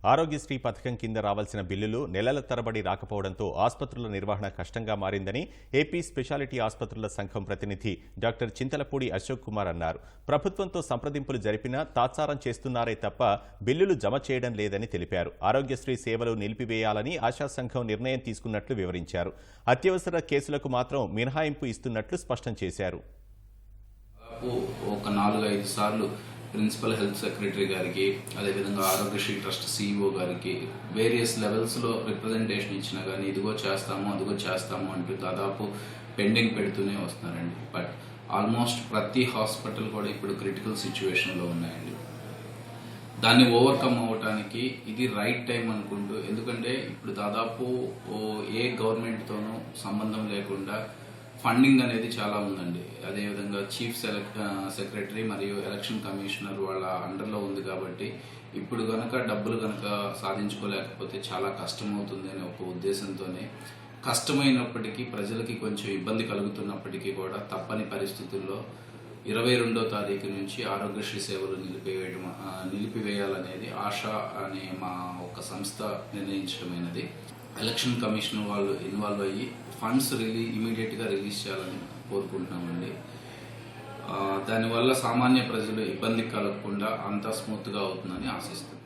ఆరోగ్యశ్రీ పథకం కింద రావాల్సిన బిల్లులు నెలల తరబడి రాకపోవడంతో ఆసుపత్రుల నిర్వహణ కష్టంగా మారిందని ఏపీ స్పెషాలిటీ ఆసుపత్రుల సంఘం ప్రతినిధి డాక్టర్ చింతలపూడి అశోక్ కుమార్ అన్నారు. ప్రభుత్వంతో సంప్రదింపులు జరిపినా తాత్సారం చేస్తున్నారే తప్ప బిల్లులు జమ చేయడం లేదని తెలిపారు. ఆరోగ్యశ్రీ సేవలు నిలిపివేయాలని ఆశా సంఘం నిర్ణయం తీసుకున్నట్లు వివరించారు. అత్యవసర కేసులకు మాత్రం మినహాయింపు ఇస్తున్నట్లు స్పష్టం చేశారు. ఒక 4-5 సార్లు ప్రిన్సిపల్ హెల్త్ సెక్రటరీ గారికి, అదేవిధంగా ఆరోగ్యశ్రీ ట్రస్ట్ సిఇఓ గారికి వేరియస్ లెవెల్స్లో రిప్రజెంటేషన్ ఇచ్చినా కానీ ఇదిగో చేస్తాము అదిగో చేస్తాము అంటూ దాదాపు పెండింగ్ పెడుతూనే వస్తున్నారండి. బట్ ఆల్మోస్ట్ ప్రతి హాస్పిటల్ కూడా ఇప్పుడు క్రిటికల్ సిచ్యువేషన్లో ఉన్నాయండి. దాన్ని ఓవర్కమ్ అవ్వటానికి ఇది రైట్ టైం అనుకుంటూ, ఎందుకంటే ఇప్పుడు దాదాపు ఏ గవర్నమెంట్తోనూ సంబంధం లేకుండా ఫండింగ్ అనేది చాలా ఉందండి. అదేవిధంగా చీఫ్ సెక్రటరీ మరియు ఎలక్షన్ కమిషనర్ వాళ్ళ అండర్లో ఉంది కాబట్టి ఇప్పుడు డబ్బులు సాధించుకోలేకపోతే చాలా కష్టమవుతుంది అనే ఒక ఉద్దేశంతోనే, కష్టమైనప్పటికీ ప్రజలకి కొంచెం ఇబ్బంది కలుగుతున్నప్పటికీ కూడా తప్పని పరిస్థితుల్లో 22వ తారీఖు నుంచి ఆరోగ్యశ్రీ సేవలు నిలిపివేయాలనేది ఆశా అనే మా ఒక సంస్థ నిర్ణయించడమైనది. ఎలక్షన్ కమిషన్ వాళ్ళు ఇన్వాల్వ్ అయ్యి ఫండ్స్ ఇమీడియట్గా రిలీజ్ చేయాలని కోరుకుంటున్నామండి. దానివల్ల సామాన్య ప్రజలు ఇబ్బంది కలగకుండా అంతా స్మూత్గా అవుతుందని ఆశిస్తున్నాం.